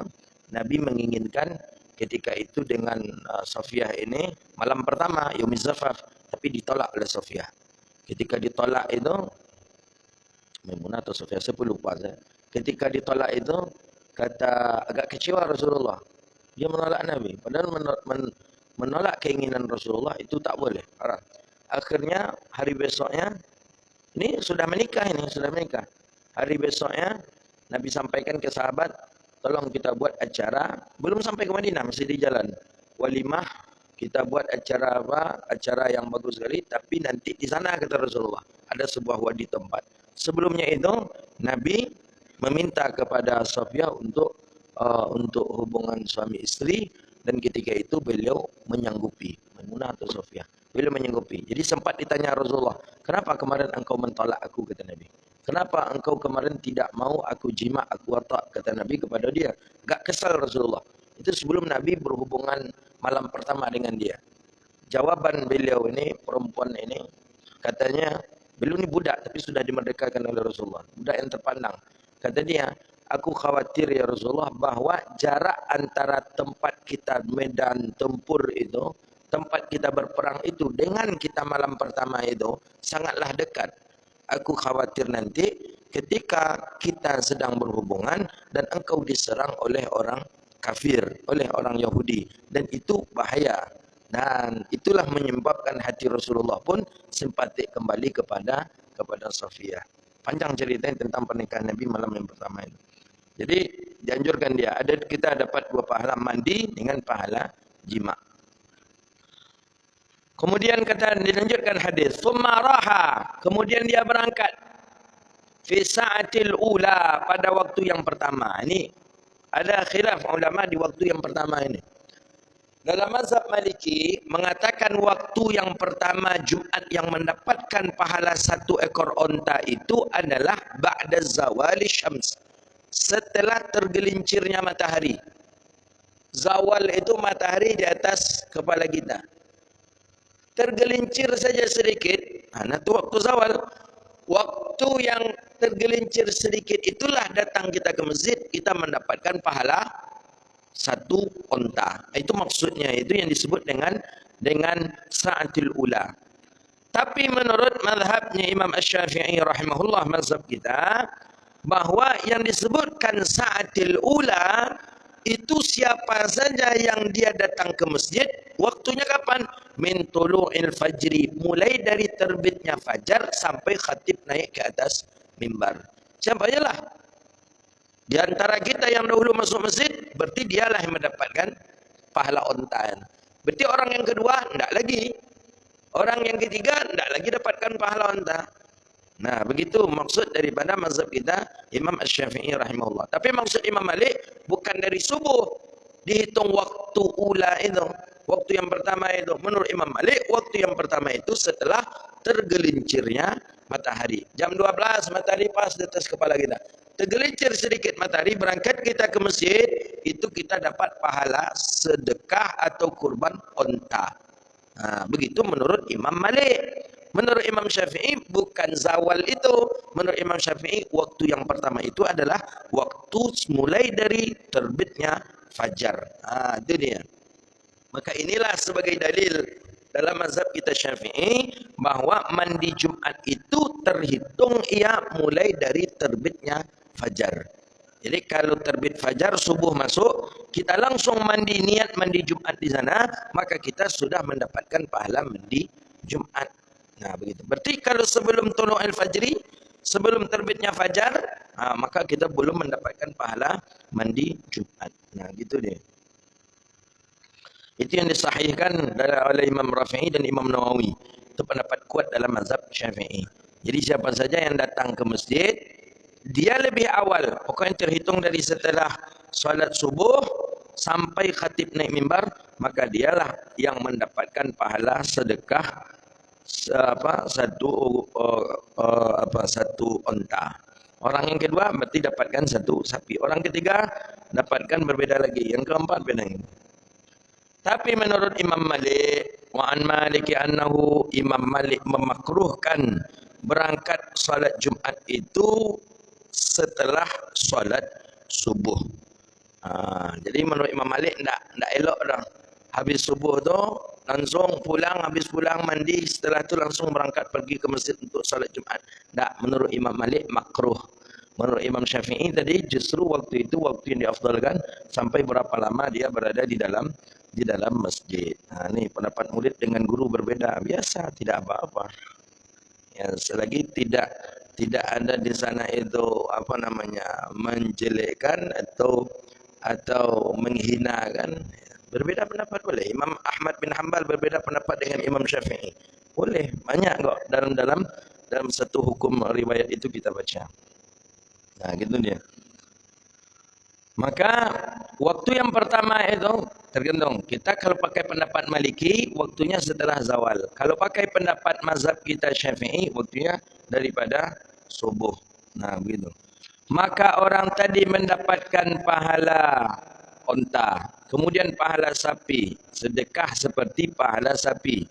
Nabi menginginkan ketika itu dengan Safiyah ini malam pertama Yaumuz Zafaf, tapi ditolak oleh Safiyah. Ketika ditolak itu, Maimunah atau Safiyah, saya pun lupa saya. Ketika ditolak itu, kata agak kecewa Rasulullah. Dia menolak Nabi. Padahal menolak keinginan Rasulullah itu tak boleh. Akhirnya hari besoknya, ini sudah menikah ini, sudah menikah. Hari besoknya, Nabi sampaikan ke sahabat, tolong kita buat acara, belum sampai ke Madinah, masih di jalan. Walimah, kita buat acara apa? Acara yang bagus sekali, tapi nanti di sana kata Rasulullah, ada sebuah wadi tempat. Sebelumnya itu, Nabi meminta kepada Safiyah untuk hubungan suami istri, dan ketika itu beliau menyanggupi. Maimunah atau Safiyah, beliau menyanggupi. Jadi sempat ditanya Rasulullah, kenapa kemarin engkau mentolak aku, kata Nabi. Kenapa engkau kemarin tidak mau aku jima, aku watak, kata Nabi kepada dia. Gak kesal Rasulullah. Itu sebelum Nabi berhubungan malam pertama dengan dia. Jawaban beliau ini, perempuan ini, katanya, beliau ini budak tapi sudah dimerdekakan oleh Rasulullah. Budak yang terpandang. Kata dia, aku khawatir ya Rasulullah bahwa jarak antara tempat kita medan tempur itu, tempat kita berperang itu dengan kita malam pertama itu sangatlah dekat. Aku khawatir nanti ketika kita sedang berhubungan dan engkau diserang oleh orang kafir, oleh orang Yahudi, dan itu bahaya. Dan itulah menyebabkan hati Rasulullah pun simpatik kembali kepada Safiyah. Panjang ceritanya tentang pernikahan Nabi malam yang pertama itu. Jadi dianjurkan dia, kita dapat 2 pahala mandi dengan pahala jima. Kemudian dilanjutkan hadis, "Tsumma raha", kemudian dia berangkat fi sa'atil ula, pada waktu yang pertama. Ini ada khilaf ulama di waktu yang pertama ini. Dalam mazhab Maliki mengatakan waktu yang pertama Jumat yang mendapatkan pahala 1 ekor onta itu adalah ba'da zawali syams, setelah tergelincirnya matahari. Zawal itu matahari di atas kepala kita. Tergelincir saja sedikit, itu waktu zawal. Waktu yang tergelincir sedikit itulah datang kita ke masjid, kita mendapatkan pahala 1 onta. Itu maksudnya, itu yang disebut dengan sa'atul ula. Tapi menurut mazhabnya Imam Asy-Syafi'i rahimahullah, mazhab kita, bahwa yang disebutkan sa'atul ula itu siapa saja yang dia datang ke masjid, waktunya kapan? Min tulu'il fajri, mulai dari terbitnya fajar sampai khatib naik ke atas mimbar. Siapa ajalah? Di antara kita yang dahulu masuk masjid, berarti dialah yang mendapatkan pahala ontaan. Berarti orang yang kedua, tidak lagi. Orang yang ketiga, tidak lagi dapatkan pahala onta. Nah, begitu maksud daripada mazhab kita Imam Asy-Syafi'i rahimahullah. Tapi maksud Imam Malik bukan dari subuh dihitung waktu ula itu. Waktu yang pertama itu menurut Imam Malik, waktu yang pertama itu setelah tergelincirnya matahari. Jam 12 matahari pas di atas kepala kita. Tergelincir sedikit matahari, berangkat kita ke masjid, itu kita dapat pahala sedekah atau kurban onta. Nah, begitu menurut Imam Malik. Menurut Imam Syafi'i bukan zawal itu. Menurut Imam Syafi'i waktu yang pertama itu adalah waktu mulai dari terbitnya fajar. Itu dia. Maka inilah sebagai dalil dalam mazhab kita Syafi'i bahwa mandi Jumat itu terhitung ia mulai dari terbitnya fajar. Jadi kalau terbit fajar, subuh masuk, kita langsung mandi, niat mandi Jumat di sana, maka kita sudah mendapatkan pahala mandi Jumat. Nah, begitu. Berarti kalau sebelum tulu'il fajri, sebelum terbitnya fajar, maka kita belum mendapatkan pahala mandi Jumat. Nah, gitu deh. Itu yang disahihkan oleh Imam Rafi'i dan Imam Nawawi. Itu pendapat kuat dalam mazhab Syafi'i. Jadi siapa saja yang datang ke masjid, dia lebih awal, pokoknya terhitung dari setelah solat subuh sampai khatib naik mimbar, maka dialah yang mendapatkan pahala sedekah satu onta. Orang yang kedua berarti dapatkan satu sapi. Orang ketiga dapatkan berbeda lagi. Yang keempat beda lagi. Tapi menurut Imam Malik, wa an Maliki annahu, Imam Malik memakruhkan berangkat salat Jumat itu setelah salat subuh. Jadi menurut Imam Malik tak elok dah. Habis subuh tu langsung pulang, habis pulang mandi, setelah tu langsung berangkat pergi ke masjid untuk salat Jumat. Tak, menurut Imam Malik makruh. Menurut Imam Syafi'i tadi justru waktu itu waktu yang diafdalkan sampai berapa lama dia berada di dalam masjid. Ini pendapat murid dengan guru berbeda, biasa, tidak apa-apa. Ya, selagi tidak ada di sana itu menjelekkan atau menghinakan, berbeda pendapat boleh. Imam Ahmad bin Hanbal berbeda pendapat dengan Imam Syafi'i. Boleh, banyak kok dalam satu hukum riwayat itu kita baca. Nah, gitu dia. Maka waktu yang pertama itu tergantung. Kita kalau pakai pendapat Maliki, waktunya setelah zawal. Kalau pakai pendapat mazhab kita Syafi'i, waktunya daripada subuh. Nah, begitu. Maka orang tadi mendapatkan pahala onta, kemudian pahala sapi, sedekah seperti pahala sapi,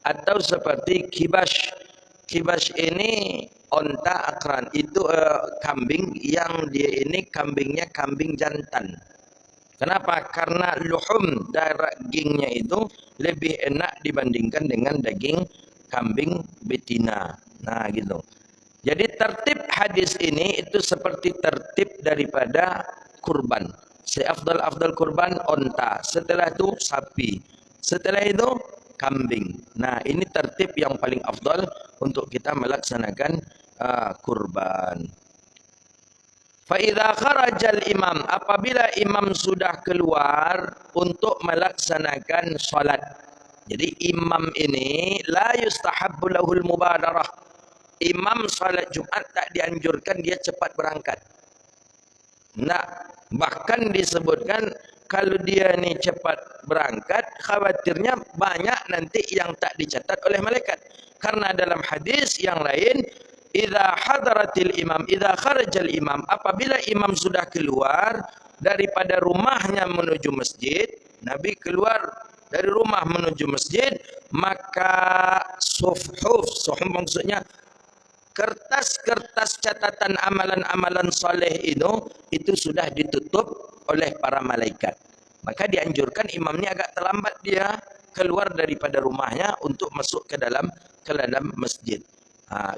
atau seperti kibash. Kibash ini onta akran, itu kambing yang dia ini kambingnya kambing jantan. Kenapa? Karena luhum, dagingnya itu lebih enak dibandingkan dengan daging kambing betina. Nah, gitu. Jadi tertib hadis ini itu seperti tertib daripada kurban. Seafdal kurban onta, setelah itu sapi, setelah itu kambing. Nah, ini tertib yang paling afdal untuk kita melaksanakan kurban. Fa idza kharajal imam, apabila imam sudah keluar untuk melaksanakan salat. Jadi imam ini la yustahabbu lahul mubadarah. Imam salat Jumat tak dianjurkan dia cepat berangkat. Nah, bahkan disebutkan kalau dia ni cepat berangkat, khawatirnya banyak nanti yang tak dicatat oleh malaikat. Karena dalam hadis yang lain, idza hadaratil imam, idza kharajal imam, apabila imam sudah keluar daripada rumahnya menuju masjid, Nabi keluar dari rumah menuju masjid, maka suhuf maksudnya kertas-kertas catatan amalan-amalan soleh itu sudah ditutup oleh para malaikat. Maka dianjurkan imam ini agak terlambat dia keluar daripada rumahnya untuk masuk ke dalam masjid.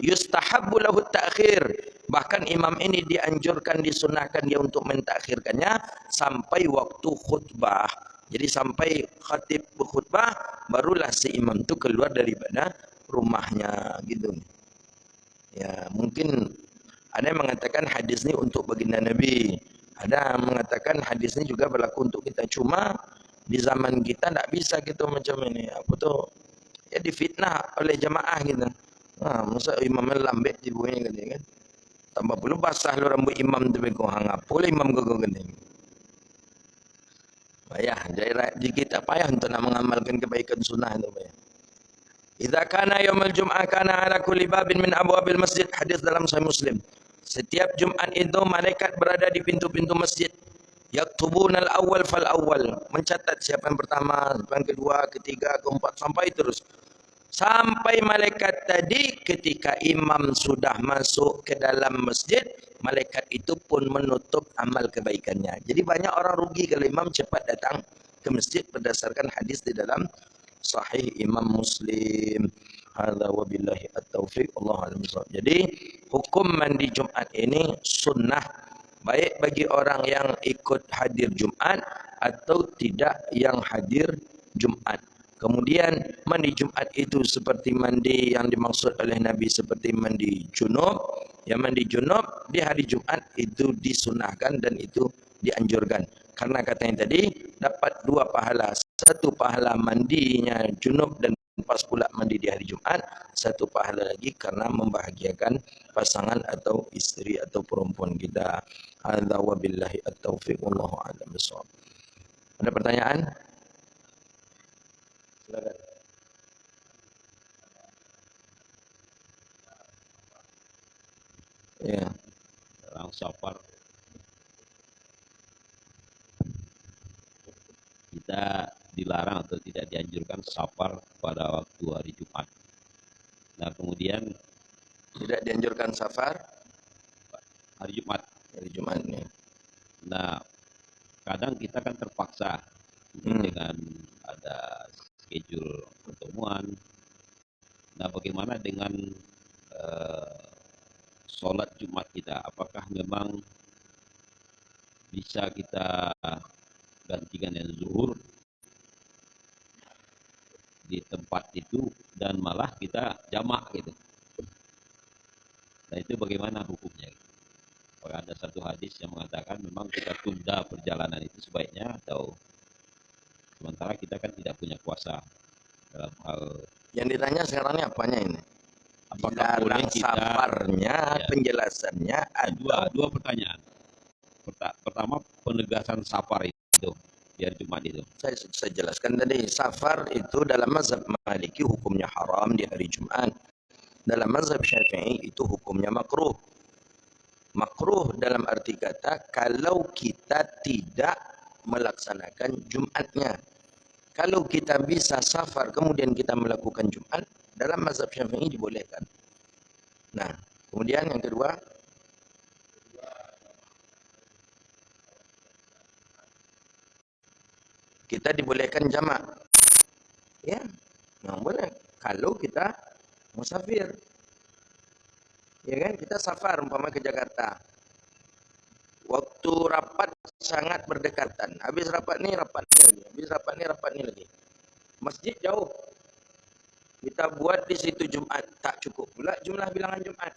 Yustahabbu lahu ta'khir. Bahkan imam ini dianjurkan, disunahkan dia untuk mentakhirkannya sampai waktu khutbah. Jadi sampai khatib berkhutbah, barulah si imam itu keluar daripada rumahnya gitu. Ya, mungkin ada yang mengatakan hadis ini untuk baginda Nabi. Ada yang mengatakan hadis ini juga berlaku untuk kita. Cuma di zaman kita tak bisa gitu macam ini. Apa tu? Ya difitnah oleh jamaah gitu. Masa imam lambek tibunya gitu kan. Tambah perlu basah lu rambut imam tu beko hang apa le imam gogo gini. Payah dikit payah untuk nak mengamalkan kebaikan sunnah itu payah. Idza kana yaumul jum'ah kana ala kulli babin min abwabil masjid, hadis dalam Sahih Muslim. Setiap Jumat itu malaikat berada di pintu-pintu masjid. Yaktubuna al-awwal fal awwal, mencatat siapa yang pertama, siapa yang kedua, ketiga, keempat sampai terus. Sampai malaikat tadi ketika imam sudah masuk ke dalam masjid, malaikat itu pun menutup amal kebaikannya. Jadi banyak orang rugi kalau imam cepat datang ke masjid berdasarkan hadis di dalam Sahih Imam Muslim. Hadza wabillahi at-taufiq. Allahu a'lam bishawab. Jadi hukum mandi Jumat ini sunnah, baik bagi orang yang ikut hadir Jumat atau tidak yang hadir Jumat. Kemudian mandi Jumat itu seperti mandi yang dimaksud oleh Nabi seperti mandi junub. Yang mandi junub di hari Jumat itu disunahkan dan itu dianjurkan. Karena katanya tadi dapat dua pahala. Satu pahala mandinya junub dan pas pula mandi di hari Jumat. Satu pahala lagi karena membahagiakan pasangan atau istri atau perempuan kita. Hadza wabillahi at-taufiq. Wallahu a'lam bishawab. Ada pertanyaan? Silakan. Ya. Orang safar kita dilarang atau tidak dianjurkan safar pada waktu hari Jumat. Nah kemudian Tidak dianjurkan safar hari Jumat. hari Jumatnya. Nah kadang kita kan terpaksa dengan ada schedule pertemuan. Nah bagaimana dengan sholat Jumat kita? Apakah memang bisa kita gantikan yang zuhur di tempat itu dan malah kita jamak gitu? Nah itu bagaimana hukumnya? Apakah ada satu hadis yang mengatakan memang kita tunda perjalanan itu sebaiknya, atau sementara kita kan tidak punya kuasa dalam hal. Yang ditanya sekarang ini apanya ini? Apakah boleh kita, safarnya, ya, penjelasannya ada dua pertanyaan. Pertama, penegasan safar itu di hari Jumat itu. Saya jelaskan tadi, safar itu dalam mazhab Maliki hukumnya haram di hari Jumat. Dalam mazhab Syafi'i itu hukumnya makruh. Makruh dalam arti kata kalau kita tidak melaksanakan Jumatnya. Kalau kita bisa safar kemudian kita melakukan Jumat, dalam mazhab Syafi'i dibolehkan. Nah, kemudian yang kedua, kita dibolehkan jamak. Ya, yang boleh kalau kita musafir. Ya kan, kita safar umpama ke Jakarta. Waktu rapat sangat berdekatan. Habis rapat ni lagi. Habis rapat ni lagi. Masjid jauh. Kita buat di situ Jumat, tak cukup pula jumlah bilangan Jumat.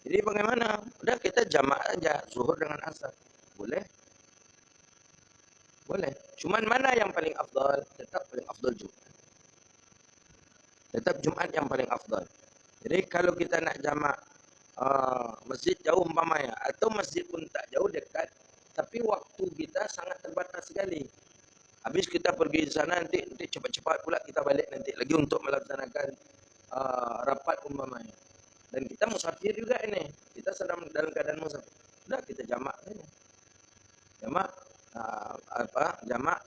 Jadi bagaimana? Udah kita jamak aja zuhur dengan asar. Boleh? Boleh. Cuman mana yang paling afdal? Tetap paling afdal Jumat. Tetap Jumat yang paling afdal. Jadi kalau kita nak jamak masjid jauh umpamanya, atau masjid pun tak jauh, dekat, tapi waktu kita sangat terbatas sekali. Habis kita pergi di sana, nanti cepat-cepat pula kita balik nanti lagi untuk melaksanakan rapat umpamanya. Dan kita musafir juga ini. Kita sedang dalam keadaan musafir. Sudah kita jamak saja. Jamak jamak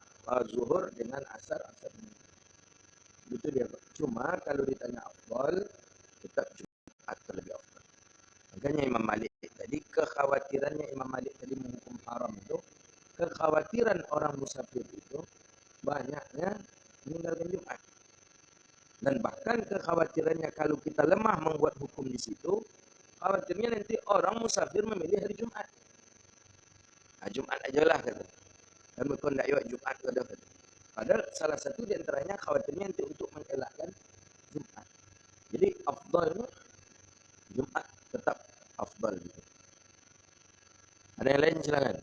zuhur dengan asar. Itu dia. Cuma kalau ditanya afdal, tetap Jumat lebih afdal. Makanya Imam Malik tadi, kekhawatirannya Imam Malik tadi menghukum haram itu, kekhawatiran orang musafir itu banyaknya meninggalkan Jumat. Dan bahkan kekhawatirannya kalau kita lemah membuat hukum di situ, khawatirnya nanti orang musafir memilih hari Jumat. Nah, Jumat aja lah kata. Dan mereka tidak yuk Jumat kata. Padahal salah satu di antaranya khawatirnya nanti untuk mengelakkan Jumat. Jadi afdalnya Jumat tetap afdal. Ada yang lain silakan.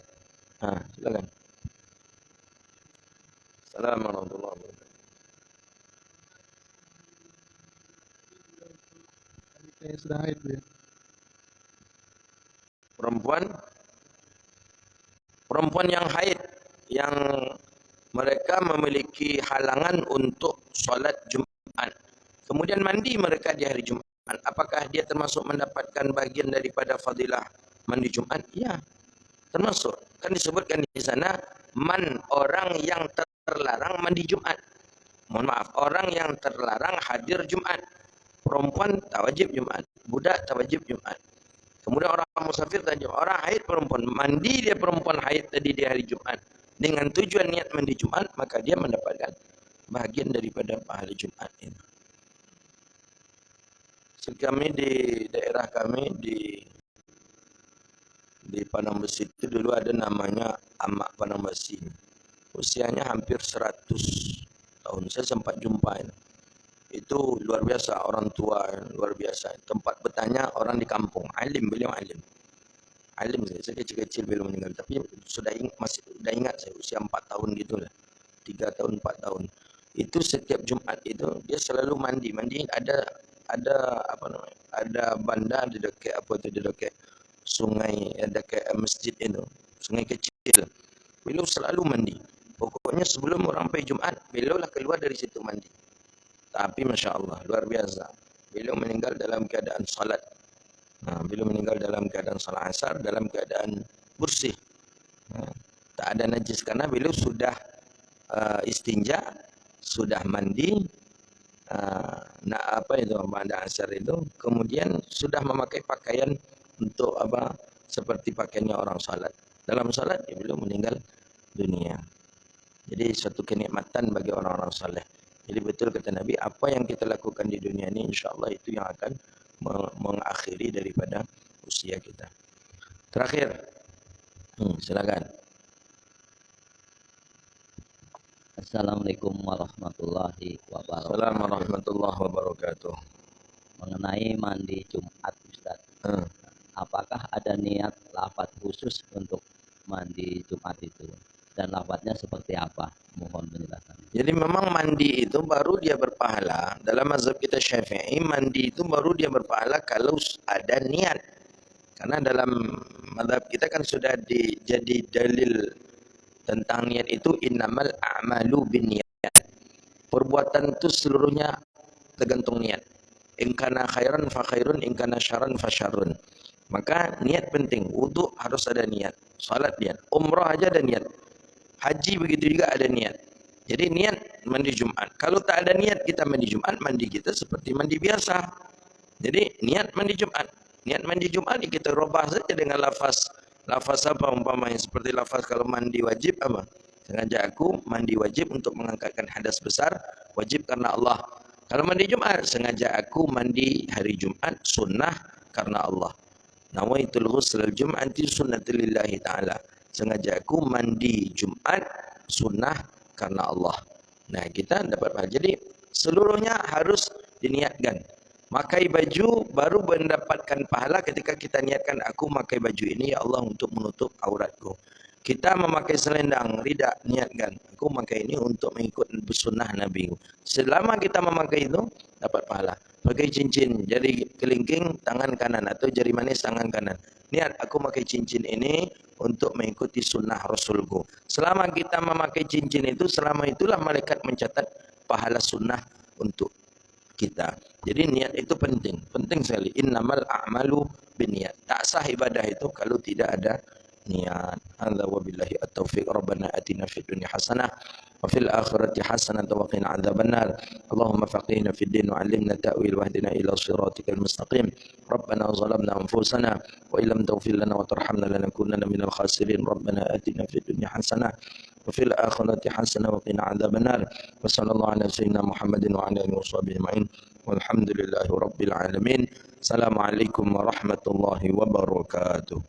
Silakan. Assalamualaikum warahmatullahi wabarakatuh. Yang sudah haid ya. Perempuan yang haid, yang mereka memiliki halangan untuk solat Jumat, kemudian mandi mereka di hari Jumat, apakah dia termasuk mendapatkan bagian daripada fadilah mandi Jumat? Ya, termasuk. Kan disebutkan di sana orang yang terlarang mandi Jumat. Mohon maaf, orang yang terlarang hadir Jumat. Perempuan tak wajib Jumat, budak tak wajib Jumat. Kemudian orang musafir tadi, orang haid perempuan, mandi dia perempuan haid tadi di hari Jumat dengan tujuan niat mandi Jumat, maka dia mendapatkan bahagian daripada pahala Jumat itu. Kami di daerah kami di Padang Besi itu dulu ada namanya Amak Padang Besi. Usianya hampir 100 tahun. Saya sempat jumpa itu. Itu luar biasa, orang tua luar biasa. Tempat bertanya orang di kampung. Beliau alim. Alim saya kecil-kecil beliau meninggal. Tapi sudah ingat saya usia 4 tahun gitu lah. 3 tahun, 4 tahun. Itu setiap Jumat itu dia selalu mandi. Mandi ada apa namanya? Ada bandar di dekat di dekat sungai, dekat masjid itu. Sungai kecil. Beliau selalu mandi. Pokoknya sebelum orang pergi Jumat, beliau lah keluar dari situ mandi. Tapi Masya Allah, luar biasa. Beliau meninggal dalam keadaan salat. Beliau meninggal dalam keadaan salat asar, dalam keadaan bersih. Tak ada najis karena beliau sudah istinja, sudah mandi, pada asar itu, kemudian sudah memakai pakaian untuk seperti pakaiannya orang salat. Dalam salat, beliau meninggal dunia. Jadi suatu kenikmatan bagi orang-orang saleh. Jadi betul kata Nabi, apa yang kita lakukan di dunia ini insyaAllah itu yang akan mengakhiri daripada usia kita. Terakhir, silakan. Assalamualaikum warahmatullahi wabarakatuh. Assalamualaikum warahmatullahi wabarakatuh. Mengenai mandi Jumat, Ustaz. Apakah ada niat lafaz khusus untuk mandi Jumat itu? Dan lafaznya seperti apa? Mohon penjelasan. Jadi memang mandi itu baru dia berpahala. Dalam mazhab kita Syafi'i, mandi itu baru dia berpahala kalau ada niat. Karena dalam mazhab kita kan sudah jadi dalil tentang niat itu innamal a'malu binniyat. Perbuatan itu seluruhnya tergantung niat. In kana khairan fa khairun, in kana syarran fa syarrun. Maka niat penting. Wudu harus ada niat. Salat niat. Umrah aja ada niat. Haji begitu juga ada niat. Jadi niat mandi Jumat. Kalau tak ada niat kita mandi Jumat, mandi kita seperti mandi biasa. Jadi niat mandi Jumat. Niat mandi Jumat ini kita robah saja dengan lafaz apa umpamanya seperti lafaz kalau mandi wajib apa? Sengaja aku mandi wajib untuk mengangkatkan hadas besar, wajib karena Allah. Kalau mandi Jumat, sengaja aku mandi hari Jumat, sunnah karena Allah. Nawaitul ghusl al-jum'ati sunnatul lillahi ta'ala. Sengaja aku mandi Jumat sunnah karena Allah. Nah, kita dapat pahala. Jadi seluruhnya harus diniatkan. Makai baju baru mendapatkan pahala ketika kita niatkan aku makai baju ini ya Allah untuk menutup auratku. Kita memakai selendang, tidak niatkan aku memakai ini untuk mengikut sunnah Nabi. Selama kita memakai itu dapat pahala. Pakai cincin jari kelingking tangan kanan atau jari manis tangan kanan. Niat aku memakai cincin ini untuk mengikuti sunnah Rasulku. Selama kita memakai cincin itu, selama itulah malaikat mencatat pahala sunnah untuk kita. Jadi niat itu penting, penting sekali. Innamal a'malu binniyat. Tak sah ibadah itu kalau tidak ada niat. Hadza wabillahi at-taufiq. Rabbana atina fid dunya hasanah wa fil akhirati hasanah wa qina adzabannar. Allahumma faqihna fid din wa 'allimna ta'wil wahdina ila shiratikal mustaqim. Rabbana zalamna anfusana wa illam taghfir lana wa tarhamna lanakunanna minal khasirin. Rabbana atina fid dunya hasanah وفي الآخرة حسنة وقنا عذاب النار وصلى الله على سيدنا محمد وعلى آله وصحبه أجمعين والحمد لله رب العالمين. السلام عليكم ورحمة الله وبركاته.